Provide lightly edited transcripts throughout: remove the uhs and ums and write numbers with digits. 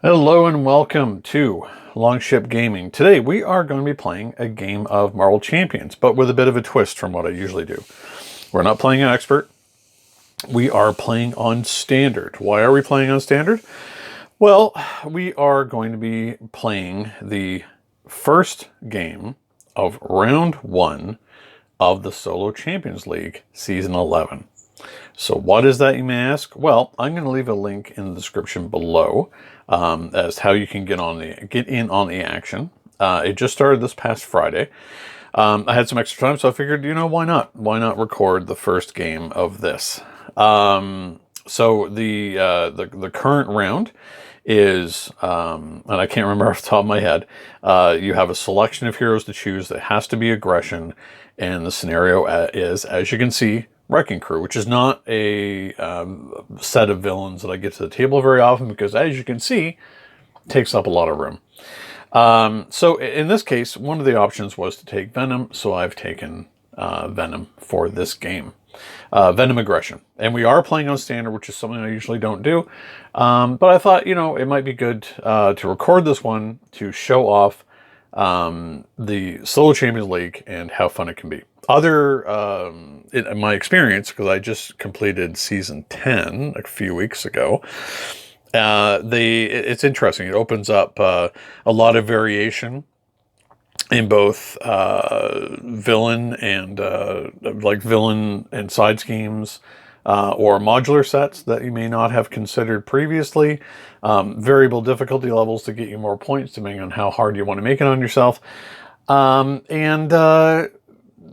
Hello and welcome to Longship Gaming. Today we are going to be playing a game of Marvel Champions, but with a bit of a twist from what I usually do. We're not playing an expert. We are playing on standard. Why are we playing on standard? Well, we are going to be playing the first game of round 1 of the Solo Champions League Season 11. So what is that, you may ask? Well, I'm going to leave a link in the description below as how you can get in on the action. It just started this past Friday. I had some extra time, so I figured, why not? Why not record the first game of this? So the current round is, and I can't remember off the top of my head, you have a selection of heroes to choose that has to be aggression, and the scenario is, as you can see, Wrecking Crew, which is not a set of villains that I get to the table very often because, as you can see, it takes up a lot of room. So in this case, one of the options was to take Venom, so I've taken Venom for this game. Venom Aggression. And we are playing on standard, which is something I usually don't do. But I thought, it might be good to record this one to show off the Solo Champions League and how fun it can be. In my experience, because I just completed Season 10 a few weeks ago, it's interesting. It opens up a lot of variation in both villain and villain and side schemes, or modular sets that you may not have considered previously. Variable difficulty levels to get you more points depending on how hard you want to make it on yourself, and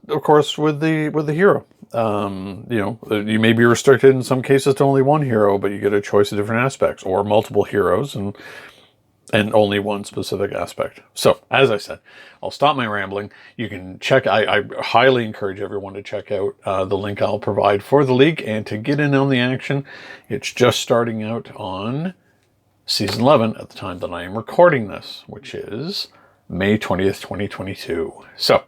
of course with the hero. You may be restricted in some cases to only one hero, but you get a choice of different aspects, or multiple heroes and only one specific aspect. So, as I said, I'll stop my rambling. You can check, I highly encourage everyone to check out the link I'll provide for the league and to get in on the action. It's just starting out on Season 11 at the time that I am recording this, which is May 20th, 2022. So,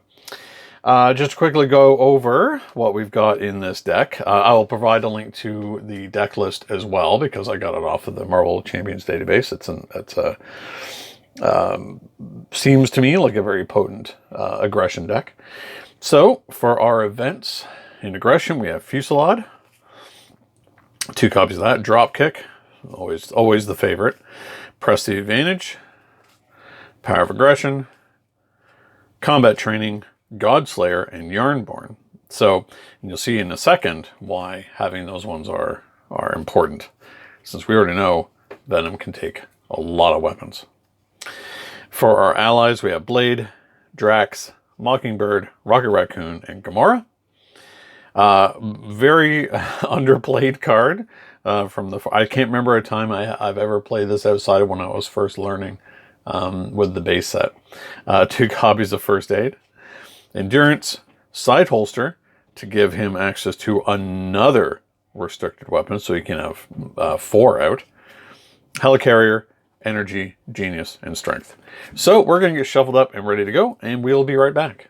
just to quickly go over what we've got in this deck. I will provide a link to the deck list as well because I got it off of the Marvel Champions database. Seems to me like a very potent aggression deck. So for our events in aggression, we have Fusillade, 2 copies of that. Dropkick, always the favorite. Press the Advantage, Power of Aggression, Combat Training, God-Slayer, and Yarnborn. So you'll see in a second why having those ones are important, since we already know Venom can take a lot of weapons. For our allies, we have Blade, Drax, Mockingbird, Rocket Raccoon, and Gamora. Very underplayed card. I can't remember a time I've ever played this outside of when I was first learning with the base set. 2 copies of First Aid. Endurance, Side Holster, to give him access to another restricted weapon, so he can have 4 out. Helicarrier, Energy, Genius, and Strength. So we're going to get shuffled up and ready to go, and we'll be right back.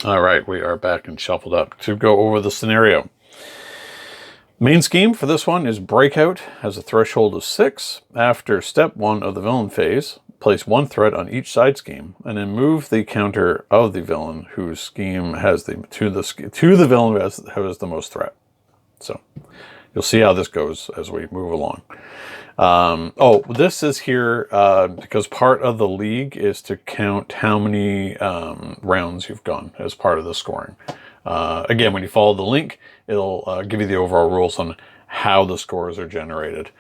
All right, we are back and shuffled up to go over the scenario. Main scheme for this one is Breakout has a threshold of 6. After step 1 of the villain phase, place 1 threat on each side scheme, and then move the counter of the villain whose scheme has to the villain who has the most threat. So you'll see how this goes as we move along. This is here because part of the league is to count how many rounds you've gone as part of the scoring. Again, when you follow the link, it'll give you the overall rules on how the scores are generated.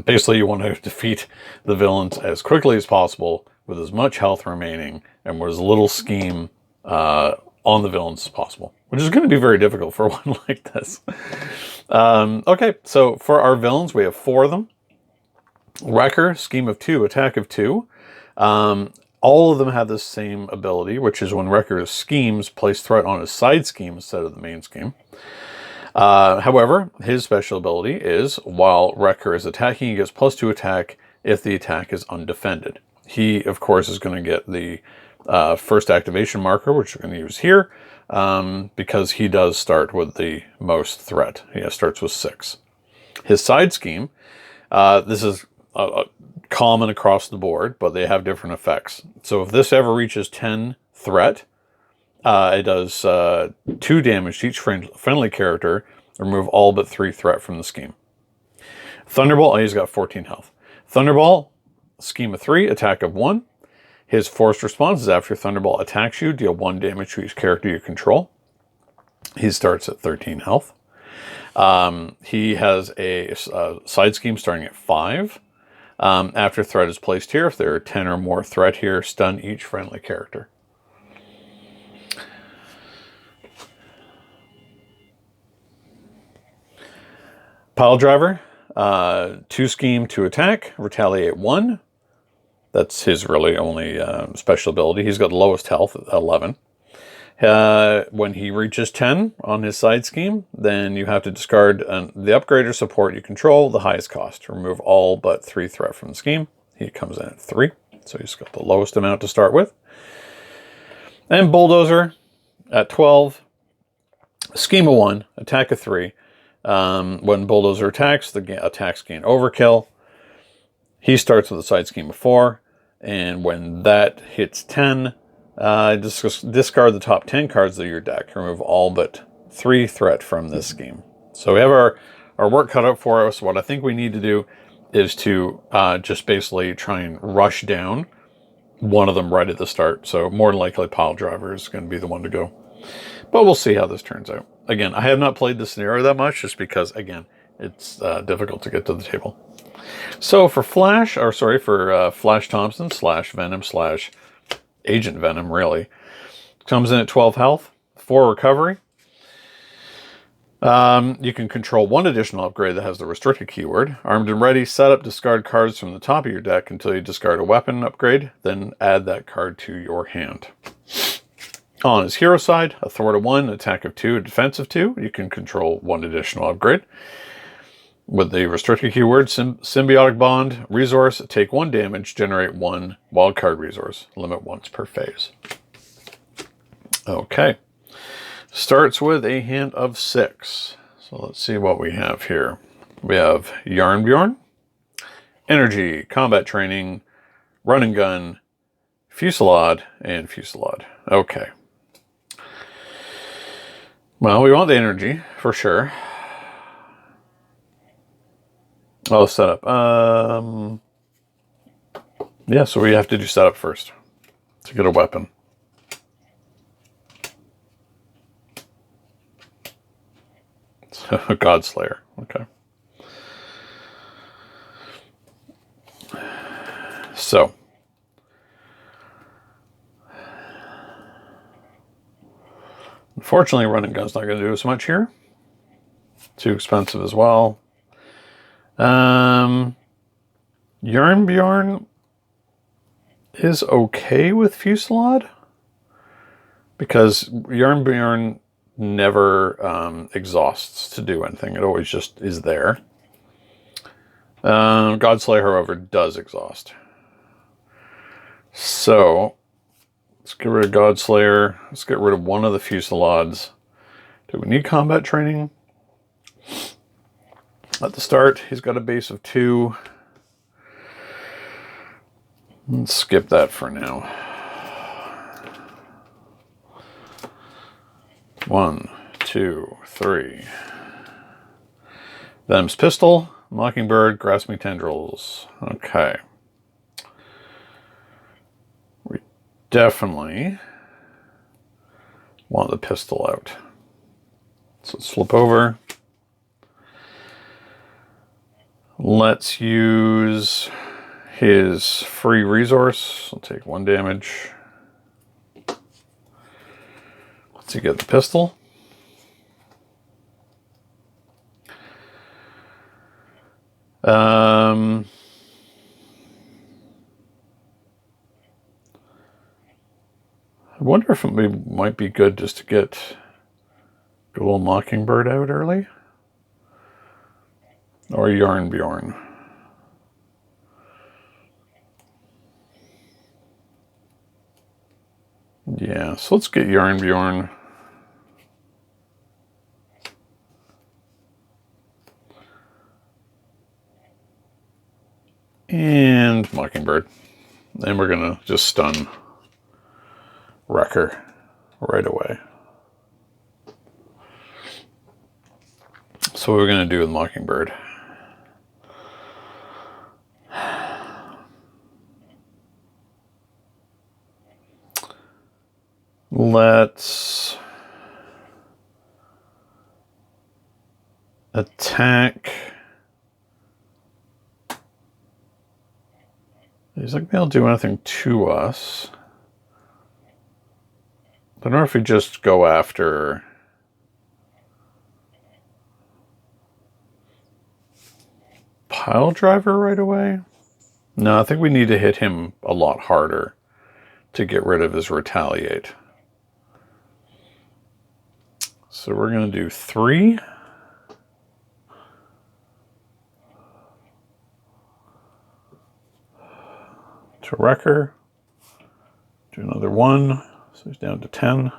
Basically, you want to defeat the villains as quickly as possible with as much health remaining and with as little scheme on the villains as possible, which is going to be very difficult for one like this. Okay, so for our villains, we have 4 of them. Wrecker, scheme of 2, attack of 2. All of them have the same ability, which is when Wrecker schemes, place threat on his side scheme instead of the main scheme. However, his special ability is, while Wrecker is attacking, he gets +2 attack if the attack is undefended. he, of course, is going to get the first activation marker, which we're going to use here, because he does start with the most threat. He starts with 6. His side scheme, this is common across the board, but they have different effects. So if this ever reaches 10 threat, it does 2 damage to each friendly character, remove all but 3 threat from the scheme. Thunderbolt, he's got 14 health. Thunderbolt, scheme of 3, attack of 1. His forced response is after Thunderbolt attacks you, deal 1 damage to each character you control. He starts at 13 health. He has a side scheme starting at 5. After threat is placed here, if there are 10 or more threat here, stun each friendly character. Pile Driver, 2 scheme to attack, retaliate 1. That's his really only special ability. He's got the lowest health at 11. When he reaches 10 on his side scheme, then you have to discard the upgrade or support you control, the highest cost. Remove all but 3 threat from the scheme. He comes in at 3, so he's got the lowest amount to start with. And Bulldozer at 12. Scheme of 1, attack of 3. When Bulldozer attacks, the attacks gain overkill. He starts with a side scheme of 4, and when that hits 10, discard the top 10 cards of your deck. Remove all but 3 threat from this scheme. So we have our work cut out for us. What I think we need to do is to just basically try and rush down one of them right at the start. So more than likely Pile Driver is going to be the one to go. But we'll see how this turns out. Again, I have not played this scenario that much just because, again, it's difficult to get to the table. So for Flash Thompson / Venom / Agent Venom, really, comes in at 12 health, 4 recovery. You can control 1 additional upgrade that has the restricted keyword. Armed and ready, set up, discard cards from the top of your deck until you discard a weapon upgrade, then add that card to your hand. On his hero side, a thwart of 1, attack of 2, a defense of 2. You can control 1 additional upgrade. With the restricted keyword, Symbiotic Bond, resource, take 1 damage, generate 1 wildcard resource. Limit once per phase. Okay. Starts with a hand of 6. So let's see what we have here. We have Yarnbjorn, Energy, Combat Training, Run and Gun, Fusillade, and Fusillade. Okay. Well, we want the energy, for sure. Oh, setup. Yeah, so we have to do setup first to get a weapon. God-Slayer. Okay. So. Unfortunately, Run and Gun's not going to do as much here. Too expensive as well. Yarnbjorn is okay with Fusillade because Yarnbjorn never exhausts to do anything. It always just is there. God-Slayer, however, does exhaust. So let's get rid of God-Slayer. Let's get rid of 1 of the Fusillades. Do we need combat training? At the start, he's got a base of 2. Let's skip that for now. 1, 2, 3. Venom's Pistol, Mockingbird, Grasping Tendrils. Okay. We definitely want the pistol out. So let's flip over. Let's use his free resource. I'll take 1 damage. Let's see, get the pistol. I wonder if it might be good just to get a little Mockingbird out early. Or Yarnbjorn. Yeah, so let's get Bjorn. And Mockingbird. And we're going to just stun Wrecker right away. So what we're going to do with Mockingbird. Let's attack. He's not going to be able to do anything to us. I don't know if we just go after Pile Driver right away. No, I think we need to hit him a lot harder to get rid of his Retaliate. So we're going to do 3. To Wrecker. Do another 1. So he's down to 10.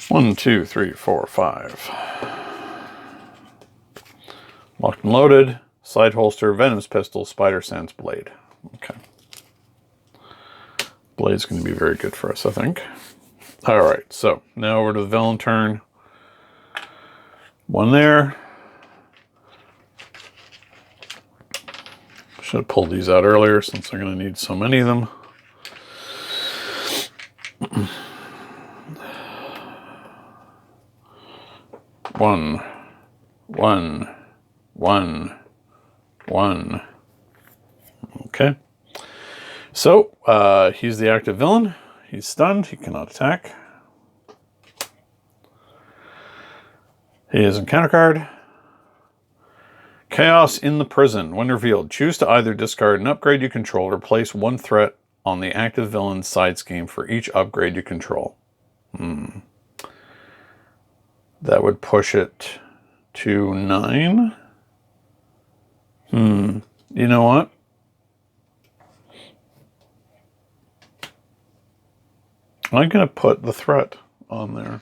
One, 2, 3, 4, 5. Locked and loaded. Side holster, Venom's pistol, Spider Sense, Blade. Okay. Blade's going to be very good for us, I think. Alright, so now over to the villain turn. 1 there. Should have pulled these out earlier since I'm going to need so many of them. One. Okay. So, he's the active villain. He's stunned. He cannot attack. He is encounter card. Chaos in the Prison. When revealed, choose to either discard an upgrade you control or place 1 threat on the active villain's side scheme for each upgrade you control. That would push it to 9. You know what? I'm going to put the threat on there.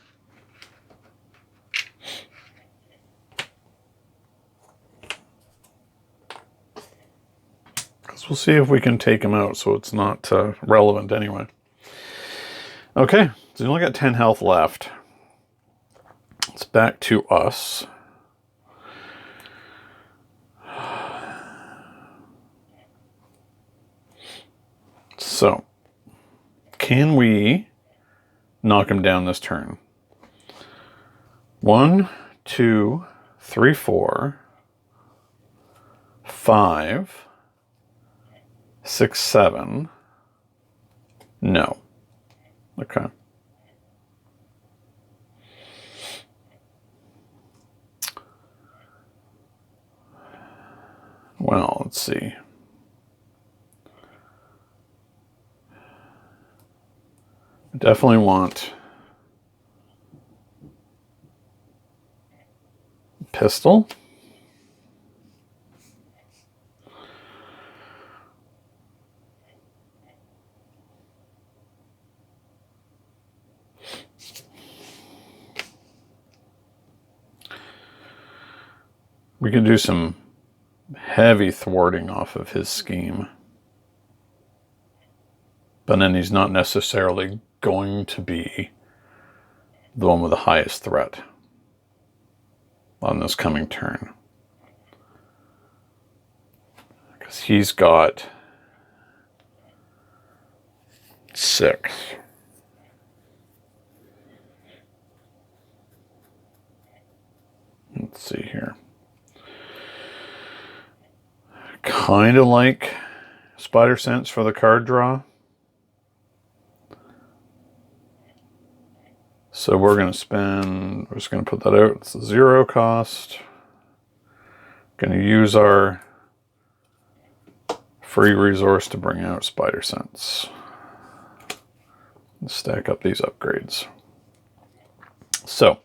Because we'll see if we can take him out so it's not relevant anyway. Okay, so you only got 10 health left. It's back to us. So, can we knock him down this turn? 1, 2, 3, 4, 5, 6, 7. No. Okay. Well, let's see. I definitely want pistol. We can do some heavy thwarting off of his scheme. But then he's not necessarily going to be the one with the highest threat on this coming turn. Because he's got 6. Let's see here. Kind of like Spider Sense for the card draw. So we're going to spend, we're just going to put that out. It's a 0 cost. Going to use our free resource to bring out Spider Sense. Let's stack up these upgrades. So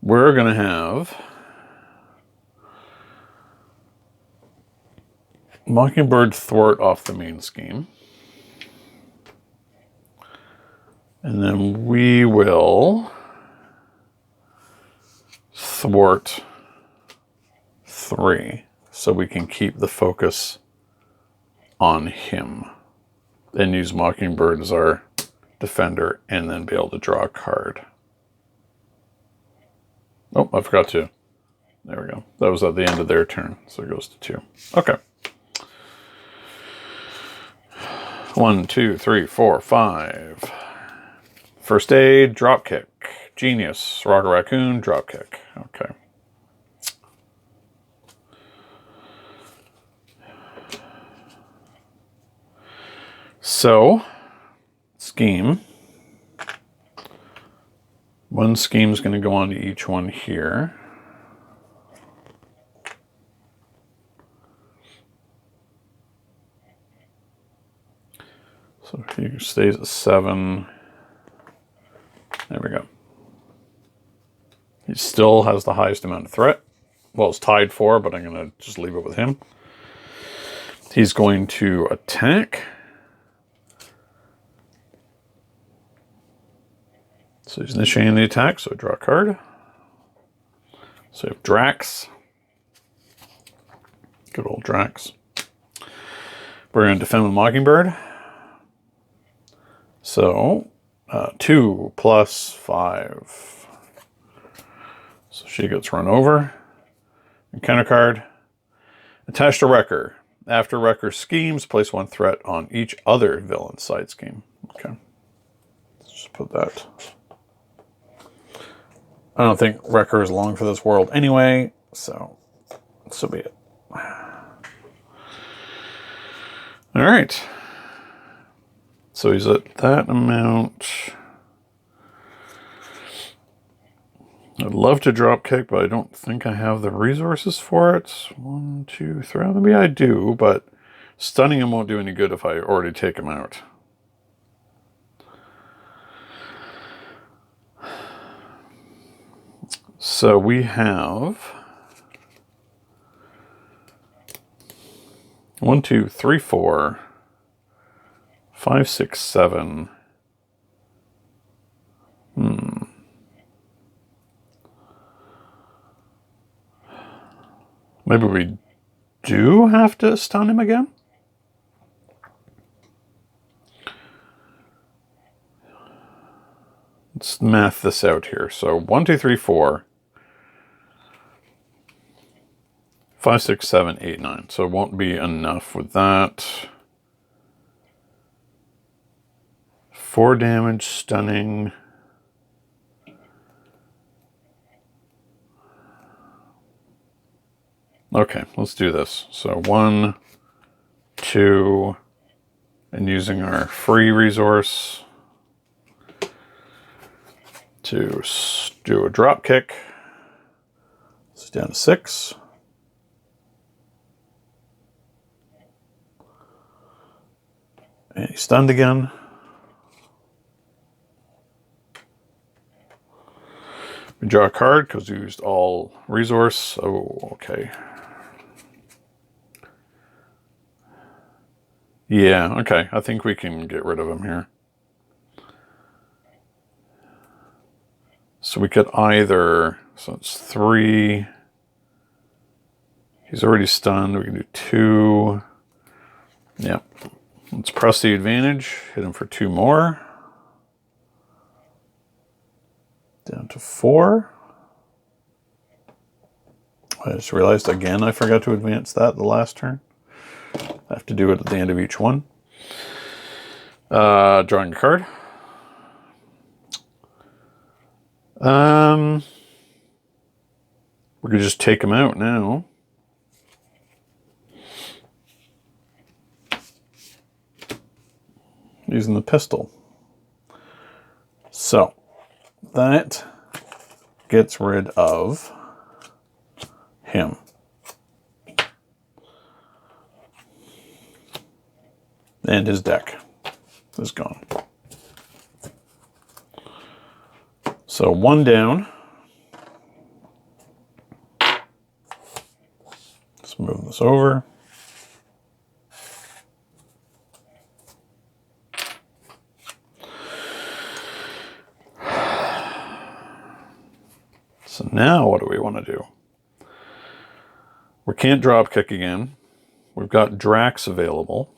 we're going to have Mockingbird thwart off the main scheme. And then we will thwart 3 so we can keep the focus on him and use Mockingbird as our defender and then be able to draw a card. Oh, I forgot to. There we go. That was at the end of their turn, so it goes to 2. Okay. 1, 2, 3, 4, 5. First aid, drop kick. Genius, Rocket Raccoon, drop kick. Okay. So, scheme. One scheme is going to go on to each one here. So he stays at 7. There we go. He still has the highest amount of threat. Well, it's tied 4, but I'm going to just leave it with him. He's going to attack. So he's initiating the attack, so draw a card. So we have Drax. Good old Drax. We're going to defend with Mockingbird. So, 2 plus 5. So she gets run over. Encounter card. Attached to Wrecker. After Wrecker schemes, place 1 threat on each other villain's side scheme. Okay. Let's just put that. I don't think Wrecker is long for this world anyway, so be it. All right. So he's at that amount. I'd love to drop kick, but I don't think I have the resources for it. 1, 2, 3. Maybe I do, but stunning him won't do any good if I already take him out. So we have 1, 2, 3, 4, 5, 6, 7. Maybe we do have to stun him again? Let's math this out here. So 1, 2, 3, 4. 5, 6, 7, 8, 9. So it won't be enough with that. 4 damage, stunning. Okay, let's do this. So 1, 2, and using our free resource to do a drop kick. It's down to 6. And he's stunned again. We draw a card because we used all resource. Oh, okay. Yeah, okay. I think we can get rid of him here. So we could either, so it's 3. He's already stunned. We can do 2. Yep. Let's press the advantage. Hit him for 2 more. Down to 4. I just realized again I forgot to advance that the last turn. I have to do it at the end of each one. Drawing a card. We could just take him out now. Using the pistol. So that gets rid of him. And his deck is gone. So 1 down. Let's move this over. So now what do we want to do? We can't drop kick again. We've got Drax available.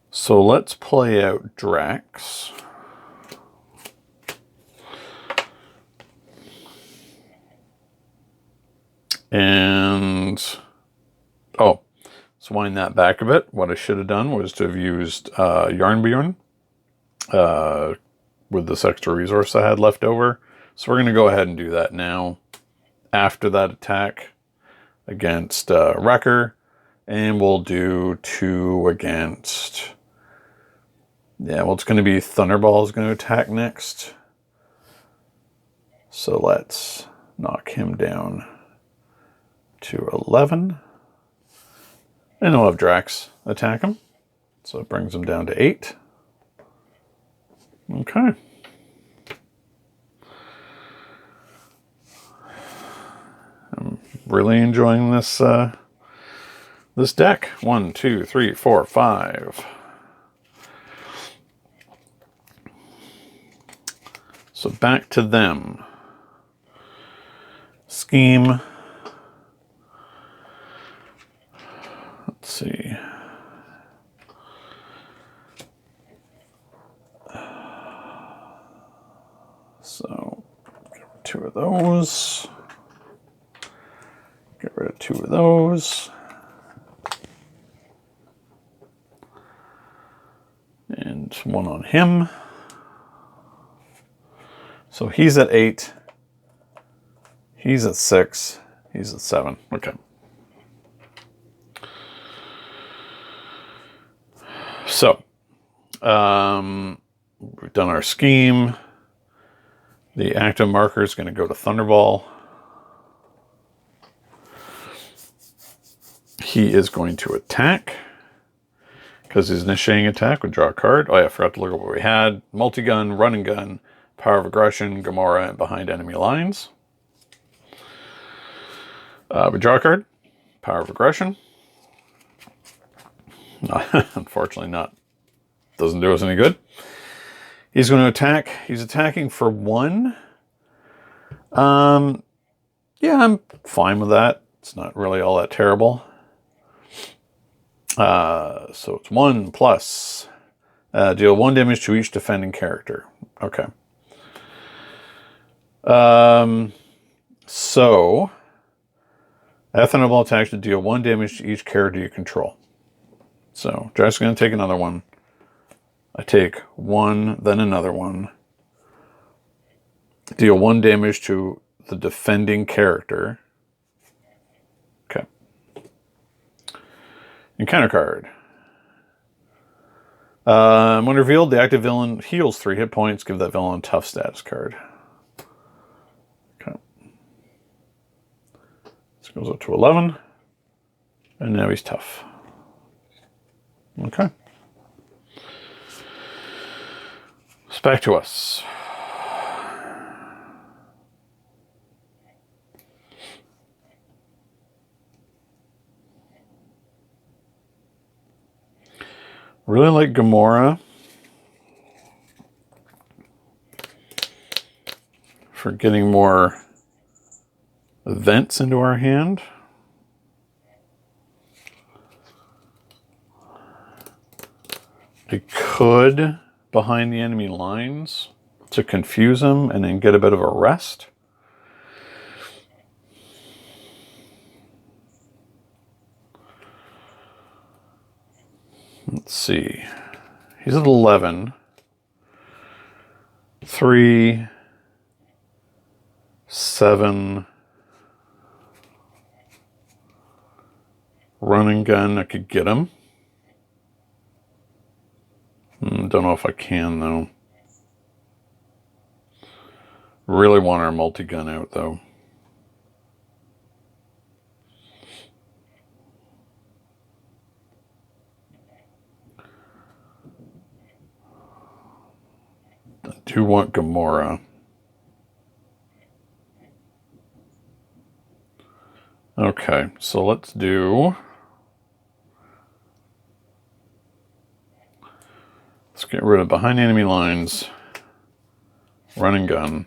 So let's play out Drax. And, oh, let's wind that back a bit. What I should have done was to have used Yarnbjorn with this extra resource I had left over. So we're going to go ahead and do that now after that attack against Wrecker. And we'll do 2 against... Yeah, well, it's going to be Thunderball is going to attack next. So let's knock him down to 11. And we'll have Drax attack him. So it brings him down to 8. Okay. I'm really enjoying this this deck. 1, 2, 3, 4, 5. So back to them. Scheme. Let's see. So, get rid of 2 of those. Get rid of 2 of those. And 1 on him. So he's at 8. He's at 6. He's at 7. Okay. So, we've done our scheme. The active marker is going to go to Thunderball. He is going to attack. Because he's initiating attack, we draw a card. Oh yeah, I forgot to look at what we had. Multi-gun, run and gun, power of aggression, Gamora, and behind enemy lines. We draw a card. Power of aggression. Unfortunately not. Doesn't do us any good. He's going to attack. He's attacking for 1. Yeah, I'm fine with that. It's not really all that terrible. So it's 1 plus. Deal 1 damage to each defending character. Okay. So Thunderball attacks to deal 1 damage to each character you control. So Drax is going to take another one. I take 1, then another one. Deal 1 damage to the defending character. Okay. Encounter card. When revealed, the active villain heals 3 hit points. Give that villain a tough status card. Okay. This goes up to 11. And now he's tough. Okay. It's back to us. Really like Gamora for getting more events into our hand. I could behind the enemy lines to confuse them and then get a bit of a rest. Let's see. He's at 11. 3, 7. Run and gun, I could get him. Don't know if I can, though. Really want our multi-gun out, though. I do want Gamora. Okay, so let's do... Let's get rid of behind enemy lines, run and gun.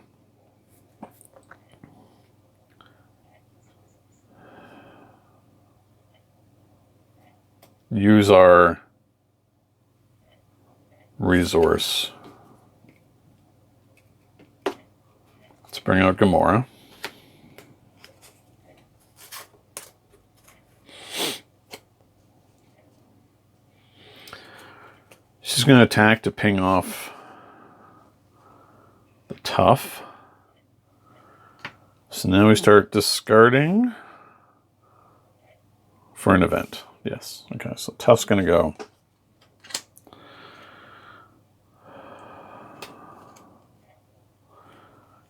use our resource. Let's bring out Gamora. She's going to attack to ping off the Tough. So now we start discarding for an event. Yes. Okay, so Tough's going to go.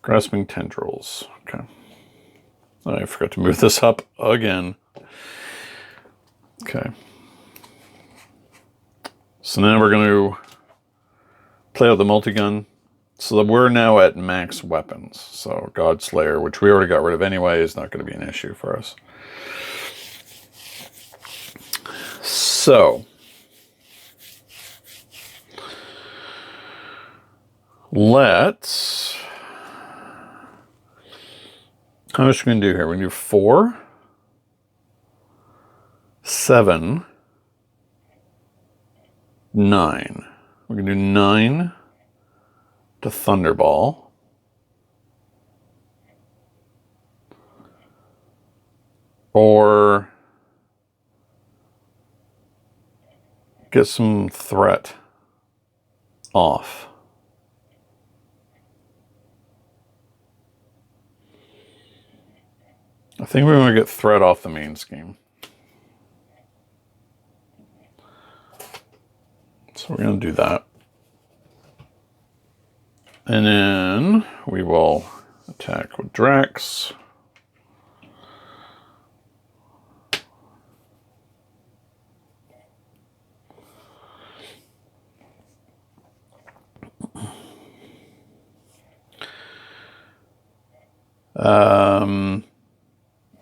Grasping Tendrils. Okay. Oh, I forgot to move this up again. Okay. So now we're going to play out the multi-gun. So that we're now at max weapons. So God-Slayer, which we already got rid of anyway, is not going to be an issue for us. So let's... How much are we going to do here? We're going to do 4, 7, 9. We're going to do 9 to Thunderball. Or get some threat off. I think we want to get threat off the main scheme. So we're going to do that. And then we will attack with Drax.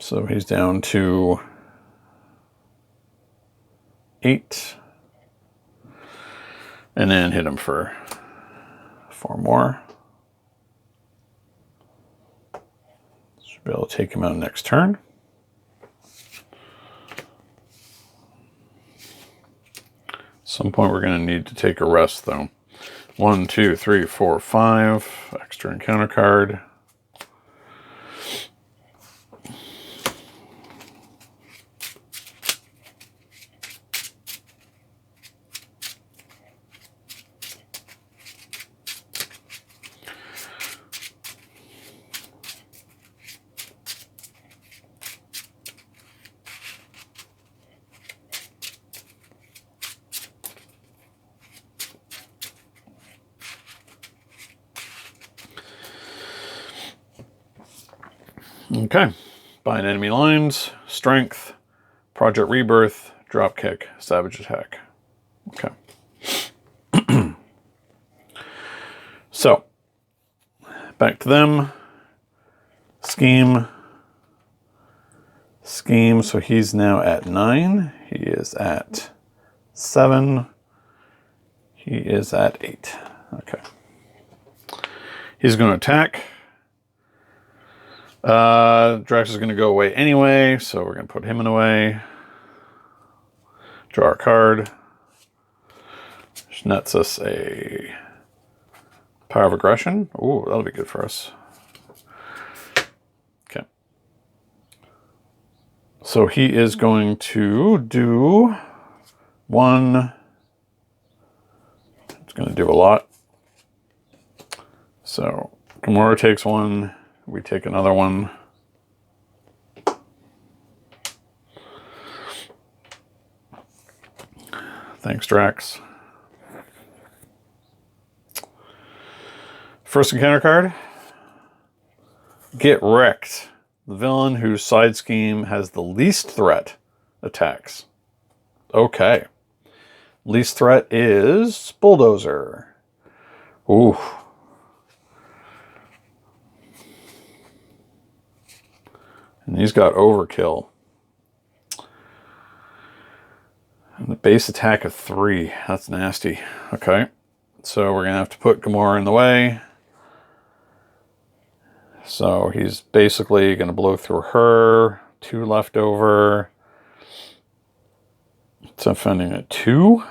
So he's down to 8. And then hit him for 4 more. Should be able to take him out next turn. At some point we're going to need to take a rest though. 1, 2, 3, 4, 5. Extra encounter card. Okay, bind enemy lines, strength, Project Rebirth, dropkick, savage attack. Okay. So, back to them. Scheme. So he's now at 9. He is at 7. He is at 8. Okay. He's going to attack. Drax is going to go away anyway, so we're going to put him in the way. Draw a card. Which nets us a Power of Aggression. Ooh, that'll be good for us. Okay. So he is going to do 1. It's going to do a lot. So Gamora takes 1. We take another 1. Thanks, Drax. First encounter card. Get Wrecked. The villain whose side scheme has the least threat attacks. Okay. Least threat is Bulldozer. Ooh. And he's got Overkill. And the base attack of 3. That's nasty. Okay. So we're going to have to put Gamora in the way. So he's basically going to blow through her. 2 left over. It's offending at 2.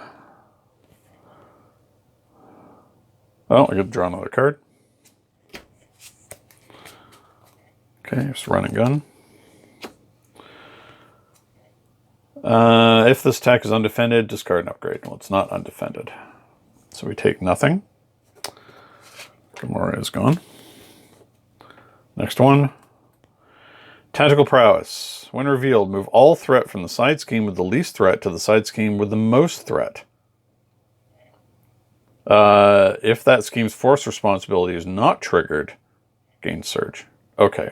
Oh, I get to draw another card. Okay, just run and gun. If this attack is undefended, discard an upgrade. Well, it's not undefended. So we take nothing. Gamora is gone. Next one. Tactical Prowess. When revealed, move all threat from the side scheme with the least threat to the side scheme with the most threat. If that scheme's force responsibility is not triggered, gain surge. Okay.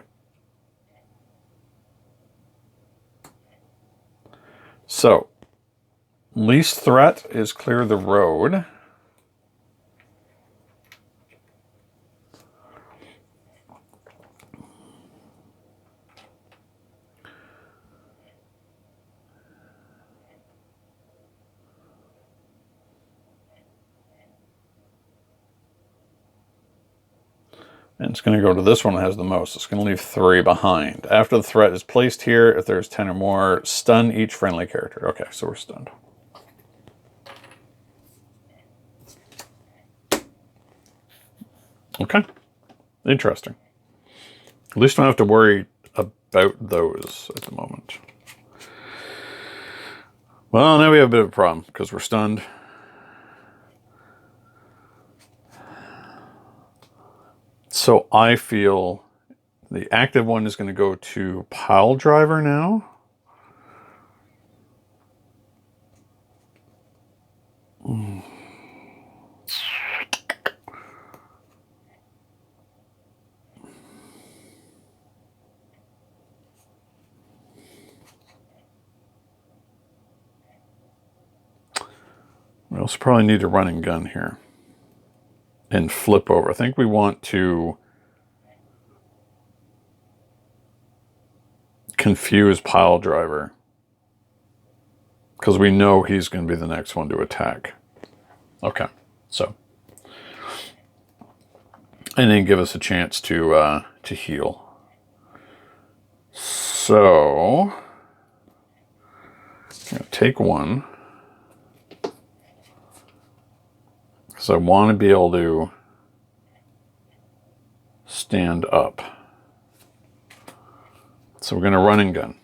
So, least threat is clear the road. And it's going to go to this one that has the most. It's going to leave 3 behind. After the threat is placed here, if there's 10 or more, stun each friendly character. Okay, so we're stunned. Okay. Interesting. At least I don't have to worry about those at the moment. Well, now we have a bit of a problem because we're stunned. So I feel the active one is going to go to Pile Driver now. We also probably need to run and gun here. And flip over. I think we want to confuse Pile Driver. Because we know he's going to be the next one to attack. Okay, so. And then give us a chance to heal. So. I'm going to take 1. Because I want to be able to stand up. So we're going to run and gun.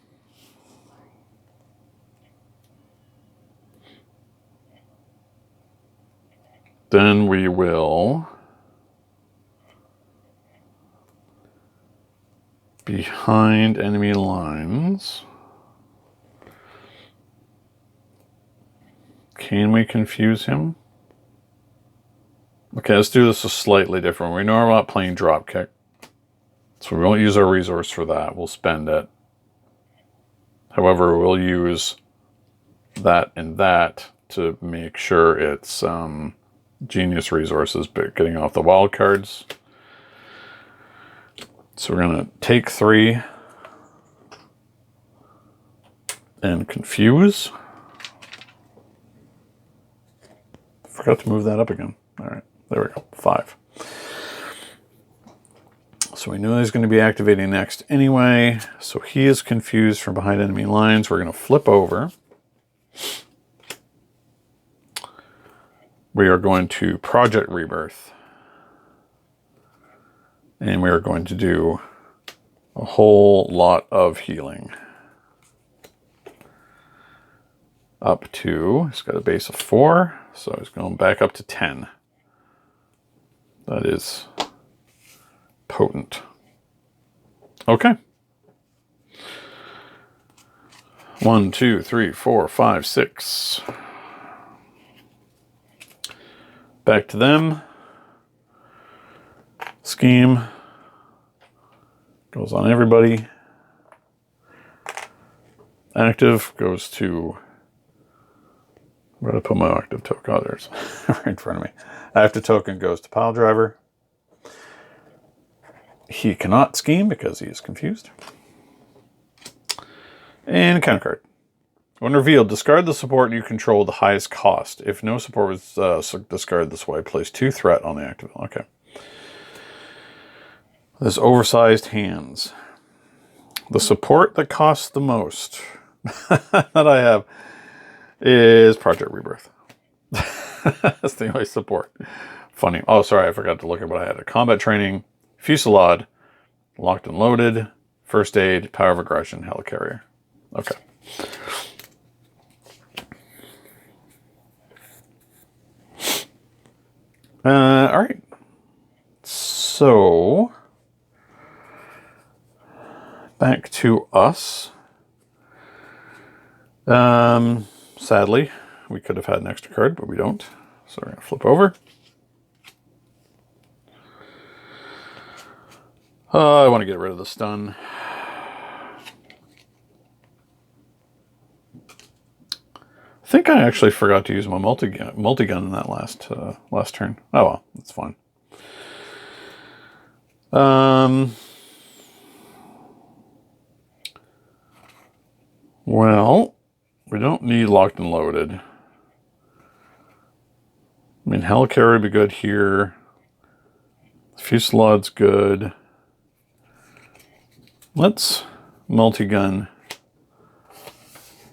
Then we will behind enemy lines. Can we confuse him? Okay, let's do this a slightly different. We know we're not playing dropkick, so we won't use our resource for that. We'll spend it. However, we'll use that and that to make sure it's genius resources, but getting off the wild cards. So we're going to take 3 and confuse. Forgot to move that up again. All right. There we go, 5. So we know he's going to be activating next anyway. So he is confused from behind enemy lines. We're going to flip over. We are going to Project Rebirth. And we are going to do a whole lot of healing. Up to, he's got a base of 4. So he's going back up to 10. That is potent. Okay. 1, 2, 3, 4, 5, 6. Back to them. Scheme. Goes on everybody. Active goes to... Where did I put my active token? Oh, there's right in front of me. Active token goes to Pile Driver. He cannot scheme because he is confused. And counter card. When revealed, discard the support you control at the highest cost. If no support was discarded this way, place 2 threat on the active. Okay. There's oversized hands. The support that costs the most that I have is Project Rebirth. That's the only support. Funny. Oh, sorry, I forgot to look at what I had. A combat training, Fusillade, locked and loaded, first aid, power of aggression, helicarrier. Okay. All right. So back to us. Sadly, we could have had an extra card, but we don't. So we're going to flip over. I want to get rid of the stun. I think I actually forgot to use my multi-gun in that last turn. Oh well, that's fine. Well, we don't need locked and loaded. I mean, helicarrier would be good here. Fusillade's good. Let's multi-gun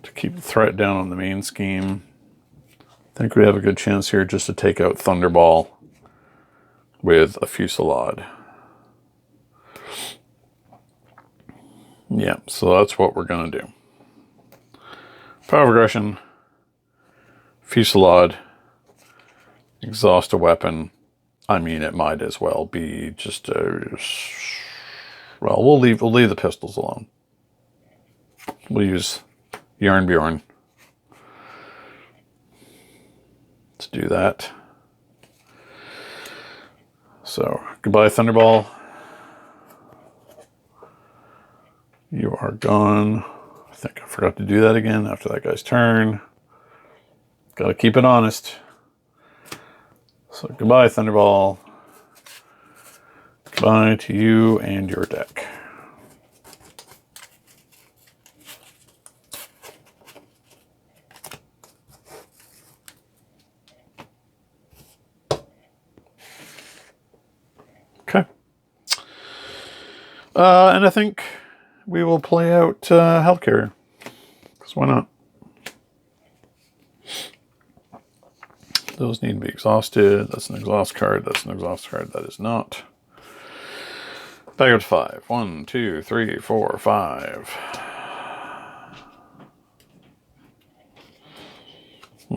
to keep the threat down on the main scheme. I think we have a good chance here just to take out Thunderball with a Fusillade. Yeah, so that's what we're going to do. Power of aggression, Fusillade, exhaust a weapon. I mean, it might as well be just a... Well, we'll leave the pistols alone. We'll use Yarn Bjorn to do that. So, goodbye, Thunderball. You are gone. I think I forgot to do that again after that guy's turn. Gotta keep it honest. So, goodbye, Thunderball. Goodbye to you and your deck. Okay. And I think we will play out Helicarrier. Because why not? Those need to be exhausted. That's an exhaust card. That's an exhaust card. That is not. Back up to 5. 1, 2, 3, 4, 5.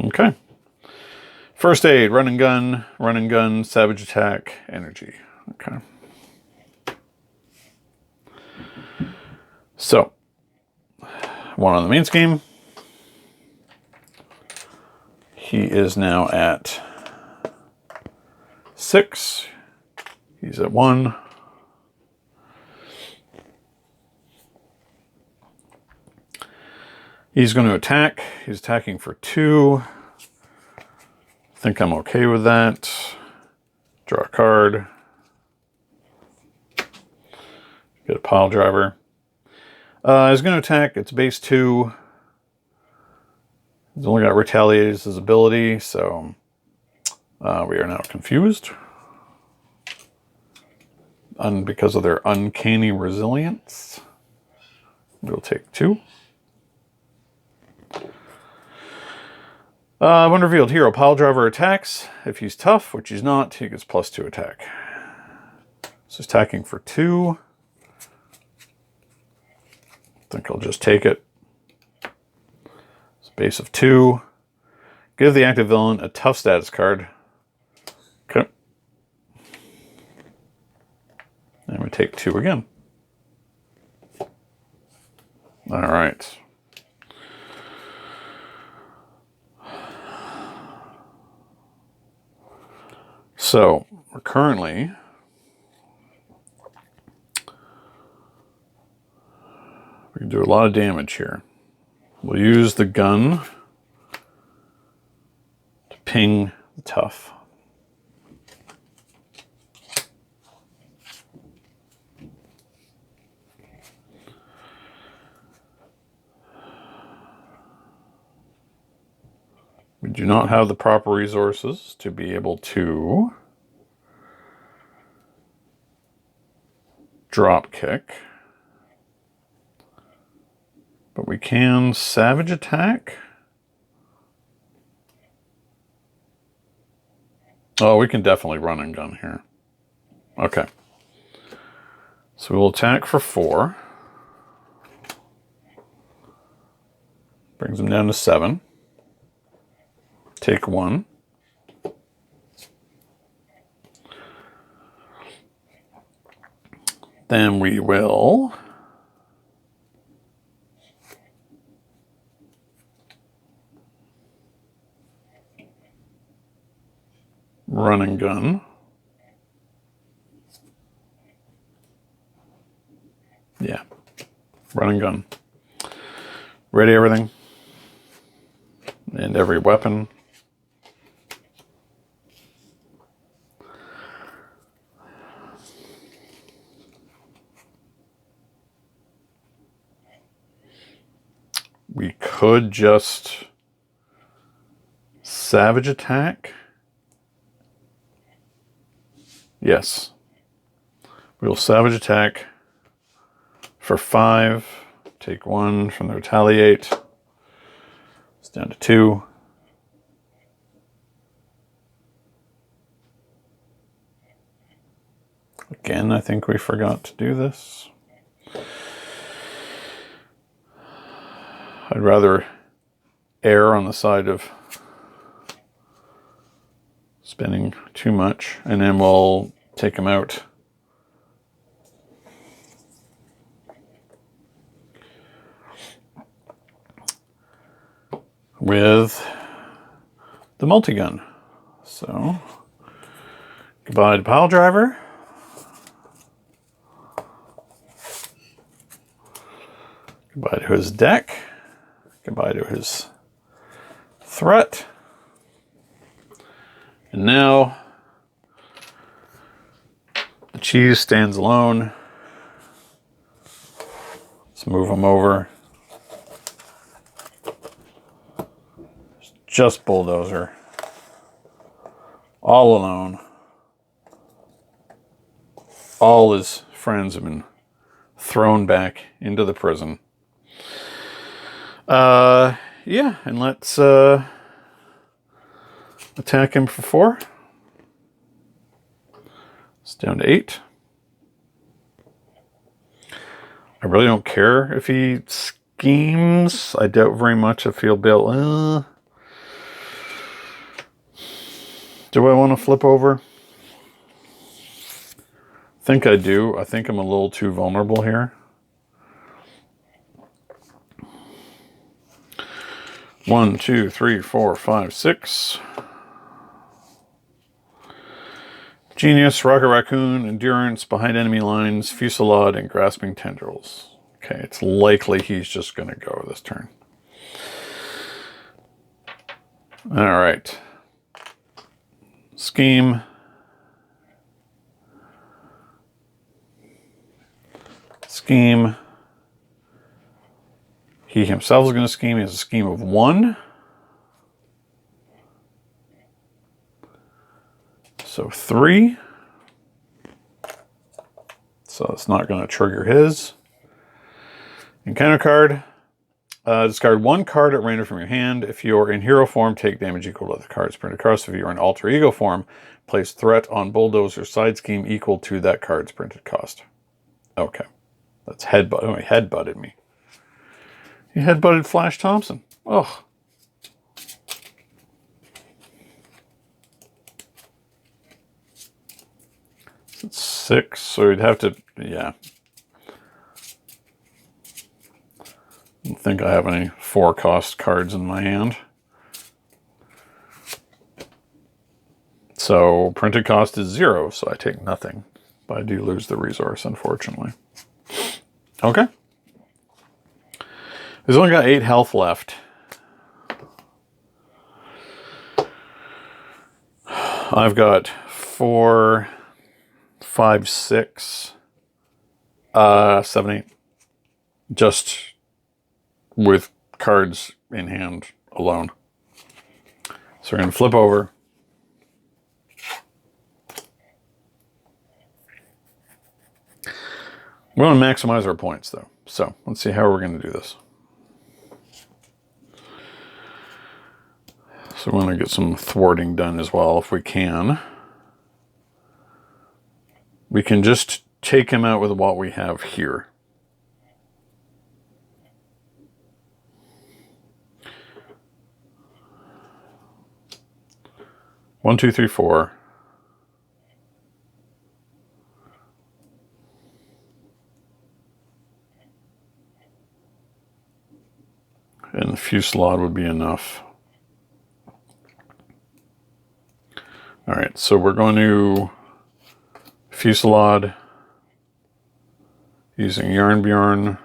Okay. First aid, run and gun, savage attack, energy. Okay. So, one on the main scheme. He is now at 6. He's at 1. He's going to attack. He's attacking for 2. I think I'm okay with that. Draw a card. Get a pile driver. He's going to attack. It's base 2. He's only got retaliate as his ability, so we are now confused. And because of their uncanny resilience, we'll take 2. When revealed, hero pile driver attacks. If he's tough, which he's not, he gets +2 attack. So he's attacking for 2. I think I'll just take it. It's a base of 2. Give the active villain a tough status card. Okay. And we take 2 again. All right. So, we're currently we can do a lot of damage here. We'll use the gun to ping the tough. We do not have the proper resources to be able to drop kick. But we can savage attack Oh, we can definitely run and gun here. Okay. So we'll attack for 4. Brings him down to 7. Take 1. Then we will run and gun. Yeah, run and gun. Ready everything. And every weapon. We could just savage attack. Yes. We will savage attack for 5. Take 1 from the retaliate. It's down to 2. Again, I think we forgot to do this. I'd rather err on the side of spending too much, and then we'll take him out. With the multi-gun. So, goodbye to Pile Driver. Goodbye to his deck. Goodbye to his threat. And now, the cheese stands alone. Let's move him over. Just Bulldozer. All alone. All his friends have been thrown back into the prison. Yeah, and let's attack him for 4. It's down to 8. I really don't care if he schemes. I doubt very much if he'll be able... do I want to flip over? I think I do. I think I'm a little too vulnerable here. 1, 2, 3, 4, 5, 6. Genius, Rocket Raccoon, Endurance, Behind Enemy Lines, Fusillade, and Grasping Tendrils. Okay, it's likely he's just going to go this turn. All right. Scheme. Scheme. He himself is going to scheme. He has a scheme of 1. So 3. So it's not going to trigger his. Encounter card. Discard 1 card at random from your hand. If you're in hero form, take damage equal to the cards printed across. If you're in alter ego form, place threat on Bulldozer side scheme equal to that card's printed cost. Okay. That's headbutt. Oh, he headbutted me. He headbutted Flash Thompson. Ugh. It's 6, so we'd have to, yeah. I don't think I have any 4-cost cards in my hand. So printed cost is 0, so I take nothing. But I do lose the resource, unfortunately. Okay. He's only got 8 health left. I've got 4, 5, 6, 7, 8. Just with cards in hand alone. So we're going to flip over. We want to maximize our points, though. So let's see how we're going to do this. So we want to get some thwarting done as well if we can. We can just take him out with what we have here. One, two, three, four. And the fusillade would be enough. All right, so we're going to fusillade using Yarnbjorn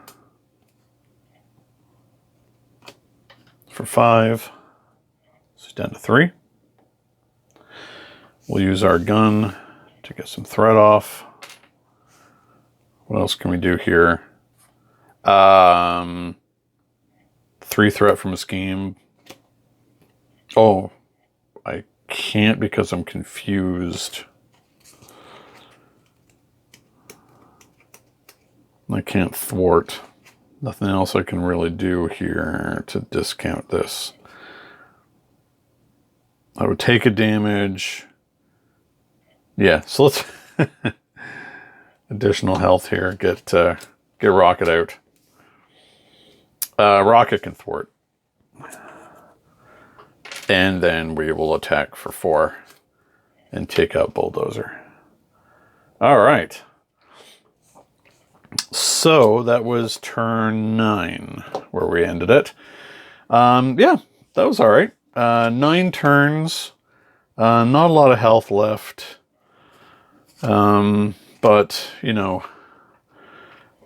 for 5. So it's down to 3. We'll use our gun to get some threat off. What else can we do here? 3 threat from a scheme. Oh, I can't because I'm confused. I can't thwart. Nothing else I can really do here to discount this. I would take a damage. Yeah, so let's additional health here. Get Rocket out. Rocket can thwart. And then we will attack for 4 and take out Bulldozer. All right. So that was turn 9 where we ended it. Yeah, that was all right. 9 turns. Not a lot of health left. But, you know,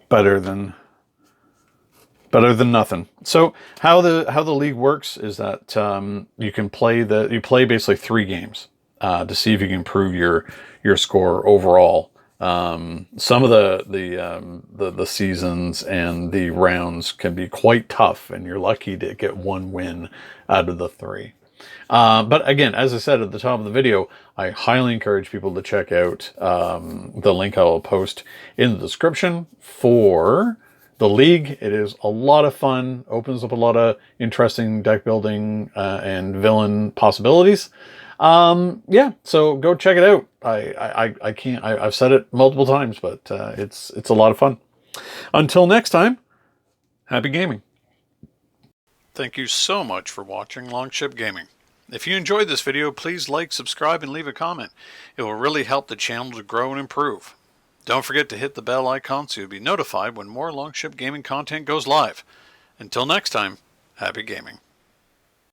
better than nothing. So how the league works is that you play basically 3 games to see if you can improve your score overall. Some of the seasons and the rounds can be quite tough, and you're lucky to get 1 win out of the 3. But again, as I said at the top of the video, I highly encourage people to check out the link I will post in the description for the league. It is a lot of fun, opens up a lot of interesting deck building and villain possibilities. Yeah, so go check it out. I've said it multiple times, but it's a lot of fun. Until next time, happy gaming. Thank you so much for watching Longship Gaming. If you enjoyed this video, please like, subscribe, and leave a comment. It will really help the channel to grow and improve. Don't forget to hit the bell icon so you'll be notified when more Longship Gaming content goes live. Until next time, happy gaming.